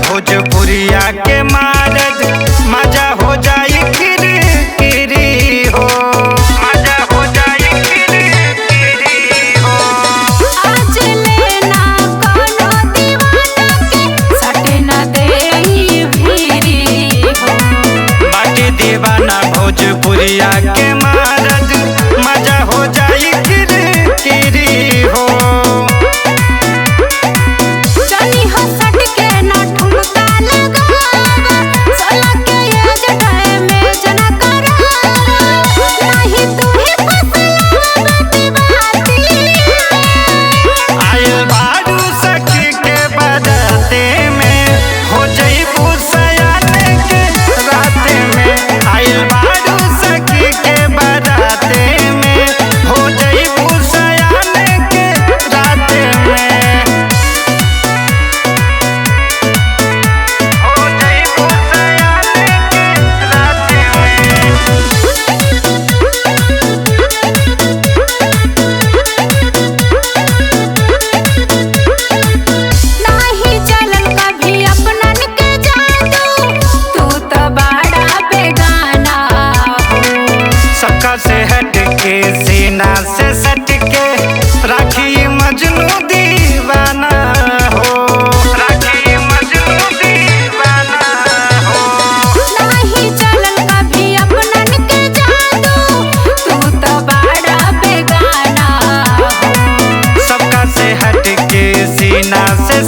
भोजपुरिया के मारद मजा हो जाई किरी हो, मजा हो जाई किरी हो। आज लेना कोनो दीवाना के सटे न देई भिरी हो। बाटी दीवाना भोजपुरिया के मारद मजा हो जाई किरी हो। से हट के सीना से सट के राखी मजनू दीवाना हो, राखी मजनू दीवाना हो। नहीं चलन कभी अपनन के जादू, तू तो बड़ा बेगाना हो। सबका से हट के सीना से